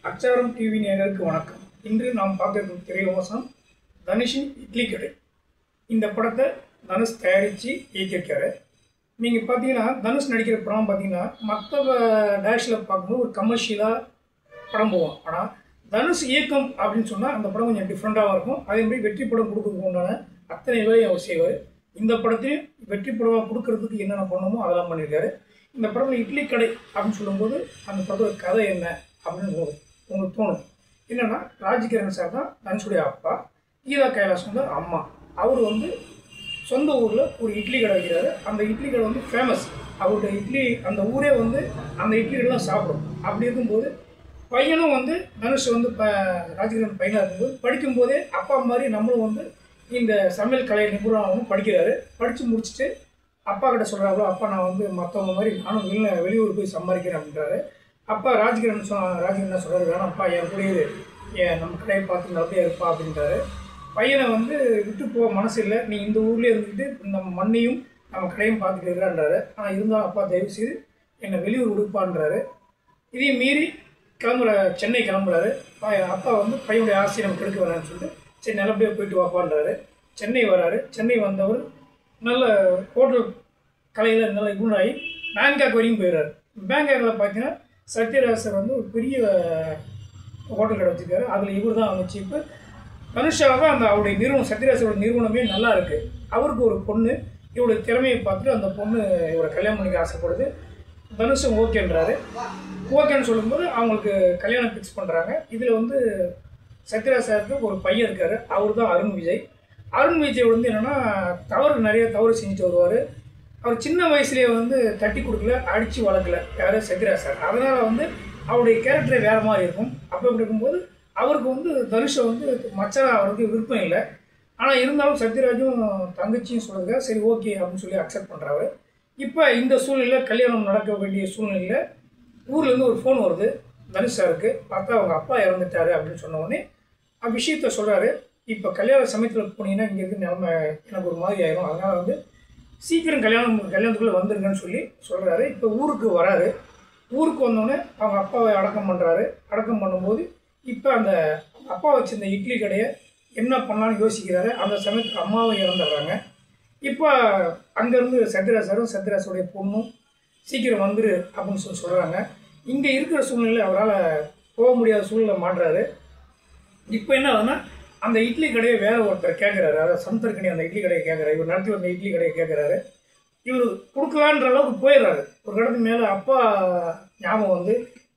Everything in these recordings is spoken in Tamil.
அச்சாரம் டிவி நேயர்களுக்கு வணக்கம். இன்று நாம் பார்க்க திரைவிமர்சனம் தனுஷின் இட்லி கடை. இந்த படத்தை தனுஷ் தயாரித்து இயக்கியிருக்காரு. நீங்கள் பார்த்தீங்கன்னா தனுஷ் நடிக்கிற படம் பார்த்தீங்கன்னா மற்ற டேஷில் பார்க்கும்போது ஒரு கமர்ஷியலாக படம் போவோம். ஆனால் தனுஷ் இயக்கம் அப்படின்னு சொன்னால் அந்த படம் கொஞ்சம் டிஃப்ரெண்ட்டாக இருக்கும். அதேமாதிரி வெற்றி படம் கொடுக்கறதுக்கு உண்டான அத்தனை வேலையும் அவர் செய்வார். இந்த படத்தையும் வெற்றி படமாக கொடுக்கறதுக்கு என்னென்ன பண்ணணுமோ அதெல்லாம் பண்ணியிருக்காரு. இந்த படத்தில் இட்லி கடை அப்படின்னு சொல்லும்போது அந்த படத்தோட கதை என்ன அப்படின்னு உங்களுக்கு தோணும். என்னென்னா ராஜ்கிரண் சார் தான் தனுஷுடைய அப்பா, கீதா கைலாஷ் வந்து அம்மா. அவர் வந்து சொந்த ஊரில் ஒரு இட்லி கடை வைக்கிறாரு. அந்த இட்லி கடை வந்து ஃபேமஸ். அவருடைய இட்லி அந்த ஊரே வந்து அந்த இட்லி கடை தான் சாப்பிடும். அப்படி இருக்கும்போது பையனும் வந்து தனுஷ் வந்து ராஜ்கிரண் பையனாக இருக்கும்போது படிக்கும்போதே அப்பா மாதிரி நம்மளும் வந்து இந்த சமையல் கலை நிபுணராகவும் படிக்கிறாரு. படித்து முடிச்சுட்டு அப்பா கிட்ட சொல்கிறாங்களோ, அப்பா நான் வந்து மற்றவங்க மாதிரி நானும் வெளியூர் போய் சம்பாதிக்கிறேன் அப்படின்றாரு. அப்பா ராஜ்கிரண் என்ன சொல்கிறாரு, வேணாம்ப்பா என் கூட நம்ம கடையை பார்த்து நல்லபடியாக இருப்பா அப்படின்றாரு. பையனை வந்து விட்டு போக மனசு இல்லை, நீ இந்த ஊர்லேயே இருந்துக்கிட்டு நம்ம மண்ணையும் நம்ம கடையும் பார்த்துட்டு இருக்கிறான்றாரு. ஆனால் இருந்தாலும் அப்பா தயவு செய்து என்னை வெளியூர் விடுப்பான்றாரு. இதையும் மீறி சென்னை கிளம்புறாரு. அப்பா வந்து பையனுடைய ஆசையை நம்ம கெடுக்க வேணான்னு சொல்லிட்டு சரி நல்லபடியாக போயிட்டு வாப்பான்றாரு. சென்னை வராரு. சென்னை வந்தவர் நல்ல ஹோட்டல் கலையில் நல்ல குணாகி பேங்காக் வரைக்கும் போயிடுறாரு. பேங்காக்கில் பார்த்தீங்கன்னா சத்யராஜ் சார் வந்து ஒரு பெரிய ஹோட்டல் கடை வச்சுருக்காரு. அதில் இவர் தான் அமைச்சு இப்போ தனுஷாவை அந்த அவருடைய நிறுவனம் சத்யராஜோட நிறுவனமே நல்லா இருக்குது. அவருக்கு ஒரு பொண்ணு இவருடைய திறமையை பார்த்துட்டு அந்த பொண்ணு இவரை கல்யாணம் பண்ணிக்க ஆசைப்படுது. தனுஷும் ஓகேன்றாரு. ஓகேன்னு சொல்லும்போது அவங்களுக்கு கல்யாணம் ஃபிக்ஸ் பண்ணுறாங்க. இதில் வந்து சத்யராஜ் சாருக்கு ஒரு பையன் இருக்கார். அவர் தான் அருண் விஜய். அருண் விஜய் வந்து என்னென்னா நிறைய தவறு செஞ்சுட்டு வருவார். அவர் சின்ன வயசுலேயே வந்து தட்டி கொடுக்கல, அடித்து வளர்க்கல யார் சத்யராஜ் சார். அதனால் வந்து அவருடைய கேரக்டரே வேறு மாதிரி இருக்கும். அப்போ இருக்கும்போது அவருக்கு வந்து தனுஷை வந்து மச்சான் அவருக்கு விருப்பம் இல்லை. ஆனால் இருந்தாலும் சத்யராஜும் தங்கச்சியும் சொல்லுங்க சரி ஓகே அப்படின்னு சொல்லி அக்செப்ட் பண்ணுறாரு. இப்போ இந்த சூழ்நிலையில் கல்யாணம் நடக்க வேண்டிய சூழ்நிலையில் ஊர்லேருந்து ஒரு ஃபோன் வருது தனுஷ் சாருக்கு. பார்த்தா அவங்க அப்பா இறந்துட்டாரு அப்படின்னு சொன்ன உடனே விஷயத்த சொல்கிறாரு. இப்போ கல்யாண சமயத்தில் போனீங்கன்னா இங்கே இருக்க நிலமை எனக்கு ஒரு மாதிரி ஆயிரும். அதனால் வந்து சீக்கிரம் கல்யாணத்துக்குள்ளே வந்துருங்கன்னு சொல்லி சொல்கிறாரு. இப்போ ஊருக்கு வராரு. ஊருக்கு வந்தோடனே அவங்க அப்பாவை அடக்கம் பண்ணுறாரு. அடக்கம் பண்ணும்போது இப்போ அந்த அப்பா வச்சுருந்த இட்லி கடையை என்ன பண்ணலான்னு யோசிக்கிறாரு. அந்த சமயத்துக்கு அம்மாவை இறந்துடுறாங்க. இப்போ அங்கேருந்து சத்யராஜோடைய பொண்ணும் சீக்கிரம் வந்துரு அப்படின்னு சொல்கிறாங்க. இங்கே இருக்கிற சூழ்நிலை அவரால் போக முடியாத சூழ்நிலை மாட்டுறாரு. இப்போ என்ன ஆகுதுன்னா அந்த இட்லி கடையை வேறு ஒருத்தர் கேட்குறாரு. அதாவது சமுத்திரக்கணி அந்த இட்லி கடையை கேட்குறாரு. இவர் நடத்தி வந்த இட்லி கடையை கேட்குறாரு. இவர் கொடுக்கலான்ற அளவுக்கு போயிடுறாரு. ஒரு கடத்துக்கு மேலே அப்பா ஞாபகம் வந்து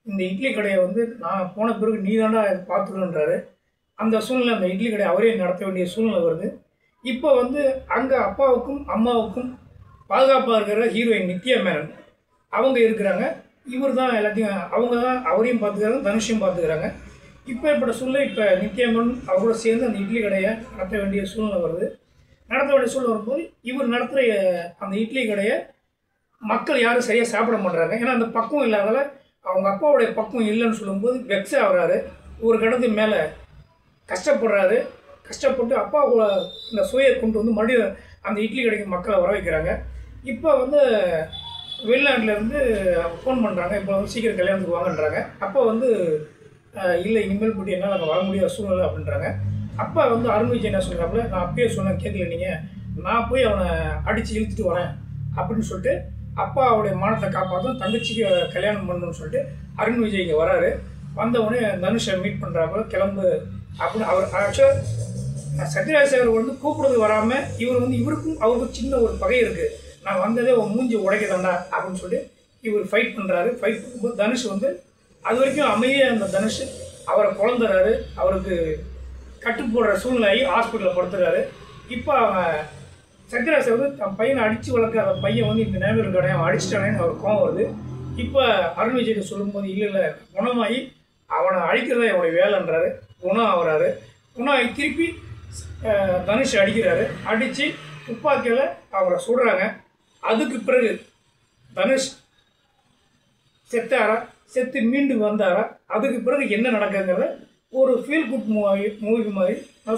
இந்த இட்லி கடையை வந்து நான் போன பிறகு நீ தாண்டா பார்த்துக்கணுன்றாரு. அந்த சூழ்நிலை அந்த இட்லி கடையை அவரே நடத்த வேண்டிய சூழ்நிலை வருது. இப்போ வந்து அங்கே அப்பாவுக்கும் அம்மாவுக்கும் பாதுகாப்பாக இருக்கிற ஹீரோயின் நித்யா மேனன் அவங்க இருக்கிறாங்க. இவர் தான் எல்லாத்தையும் அவங்க தான் அவரையும் பார்த்துக்கிறாங்க, தனுஷையும் பார்த்துக்கிறாங்க. இப்போ ஏற்பட்ட சூழ்நிலை இப்போ நித்யாமன் அவரோட சேர்ந்து அந்த இட்லி கடையை நடத்த வேண்டிய சூழ்நிலை வருது. நடத்த வேண்டிய சூழ்நிலை வரும்போது இவர் நடத்துகிற அந்த இட்லி கடையை மக்கள் யாரும் சரியாக சாப்பிட மாட்டுறாங்க. ஏன்னா அந்த பக்குவம் இல்லாதால அவங்க அப்பாவுடைய பக்குவம் இல்லைன்னு சொல்லும்போது வெக்ஸ் ஆகிறாரு. ஒரு கடத்துக்கு மேலே கஷ்டப்படுறாரு. கஷ்டப்பட்டு அப்பாவோட இந்த சுவையை கொண்டு வந்து மறுபடியும் அந்த இட்லி கடைக்கு மக்களை வர வைக்கிறாங்க. இப்போ வந்து வெளிநாட்டிலேருந்து ஃபோன் பண்ணுறாங்க. இப்போ வந்து சீக்கிரம் கல்யாணத்துக்கு வாங்கன்றாங்க. அப்போ வந்து இல்லை இனிமேல் போட்டு என்னால் அங்கே வர முடியாத சூழ்நிலை அப்படின்றாங்க. அப்பா வந்து அருண் விஜய் என்ன சொல்கிறாப்புல, நான் அப்பயே சொன்னேன் கேட்கல நீங்கள், நான் போய் அவனை அடித்து இழுத்துட்டு வரேன் அப்படின்னு சொல்லிட்டு அப்பாவுடைய மானத்தை காப்பாற்றும் தங்கச்சிக்கு கல்யாணம் பண்ணணும்னு சொல்லிட்டு அருண் விஜய் இங்கே வராரு. வந்தவுடனே தனுஷை மீட் பண்ணுறாப்புல கிளம்பு அப்படின்னு அவர் ஆக்சுவலாக சத்யராஜ் சார் வந்து கூப்பிடுறது வராமல் இவர் வந்து இவருக்கும் அவருக்கும் சின்ன ஒரு பகை இருக்குது. நான் வந்ததே உன் மூஞ்சி உடைக்கதாண்டா அப்படின்னு சொல்லிட்டு இவர் ஃபைட் பண்ணுறாரு. ஃபைட் பண்ணும்போது தனுஷ் வந்து அது வரைக்கும் அமைதியே அந்த தனுஷ் அவரை குழந்துறாரு. அவருக்கு கட்டு போடுற சூழ்நிலை ஹாஸ்பிட்டலில் படுத்துறாரு. இப்போ அவன் சத்யராஜ் வந்து தன் பையனை அடித்து வளர்க்க அந்த பையன் வந்து இந்த நேரம் இருக்கானே அவன் அடிச்சிட்டானேன்னு அவர் கோவம் வருது. இப்போ அருண் விஜய்க்கு சொல்லும்போது இல்லை குணமாகி அவனை அழிக்கிறதா என்னுடைய வேலைன்றாரு. குணம் ஆகிறாரு. குணமாகி திருப்பி தனுஷ் அடிக்கிறாரு. அடித்து துப்பாக்கியில் அவரை சுடுறாங்க. அதுக்கு பிறகு தனுஷ் செத்தாரா, செத்து மீண்டு வந்தாரா, அதுக்கு பிறகு என்ன நடக்குங்கிறத ஒரு ஃபீல் குட் மூவி மாதிரி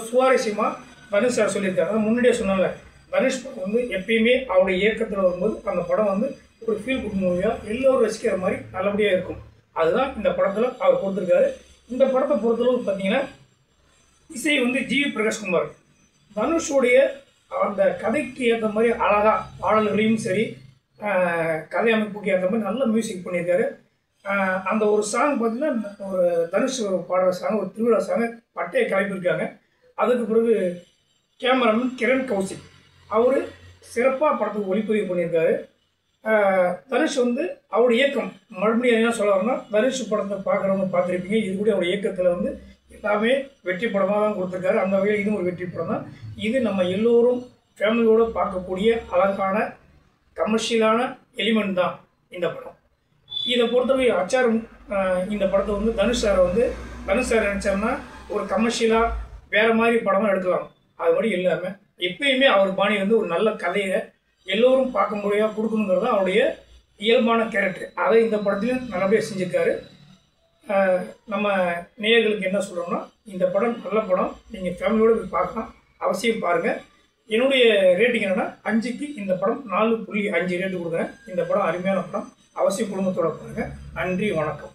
சுவாரஸ்யமாக தனுஷ் சார் சொல்லியிருக்காரு. முன்னாடியே சொன்னால தனுஷ் வந்து எப்பயுமே அவருடைய இயக்கத்தில் வரும்போது அந்த படம் வந்து ஒரு ஃபீல் குட் மூவியாக எல்லோரும் ரசிக்கிற மாதிரி நல்லபடியாக இருக்கும். அதுதான் இந்த படத்தில் அவர் கொடுத்துருக்காரு. இந்த படத்தை பொறுத்தளவு பார்த்தீங்கன்னா இசை வந்து ஜிவி பிரகாஷ்குமார். தனுஷோடைய அந்த கதைக்கு ஏற்ற மாதிரி அழகாக பாடல்களையும் சரி கதை அமைப்புக்கு ஏற்ற மாதிரி நல்ல மியூசிக் பண்ணியிருக்காரு. அந்த ஒரு சாங் பார்த்தீங்கன்னா ஒரு தனுஷ் பாடுற சாங், ஒரு திருவிழா சாங் பட்டையை கிளப்பியிருக்காங்க. அதுக்கு பிறகு கேமராமேன் கிரண் கௌசிக் அவர் சிறப்பாக படத்துக்கு ஒளிப்பதிவு பண்ணியிருக்காரு. தனுஷ் வந்து அவருடைய இயக்கம் மறுபடியும் என்ன சொல்ல வரணும்னா, தனுஷ் படத்தை பார்க்குறவங்க பார்த்துருப்பீங்க. இது கூட அவருடைய இயக்கத்தில் வந்து எல்லாமே வெற்றி படமாக தான் கொடுத்துருக்காரு. அந்த வகையில் இதுவும் ஒரு வெற்றி படம் தான். இது நம்ம எல்லோரும் ஃபேமிலியோடு பார்க்கக்கூடிய அழகான கமர்ஷியலான எலிமெண்ட் தான் இந்த படம். இதை பொறுத்தவரை அச்சாரம் இந்த படத்தை வந்து தனுஷ் சார் நினச்சாருன்னா ஒரு கமர்ஷியலாக வேறு மாதிரி படமாக எடுக்கலாம். அது மாதிரி இல்லாமல் எப்பயுமே அவர் பாணி வந்து ஒரு நல்ல கதையை எல்லோரும் பார்க்க முடியாது கொடுக்கணுங்கிறது தான் அவருடைய இயல்பான கேரக்டர். அதை இந்த படத்துலையும் நல்லபடியாக செஞ்சுருக்காரு. நம்ம நேயர்களுக்கு என்ன சொல்கிறோம்னா, இந்த படம் நல்ல படம், நீங்கள் ஃபேமிலியோடு போய் பார்க்கலாம், அவசியம் பாருங்கள். என்னுடைய ரேட்டிங் என்னென்னா 5க்கு இந்த படம் 4.5 ரேட்டு கொடுக்குறேன். இந்த படம் அருமையான படம், அவசியம் குடும்பத்தோடு பாருங்கள். நன்றி, வணக்கம்.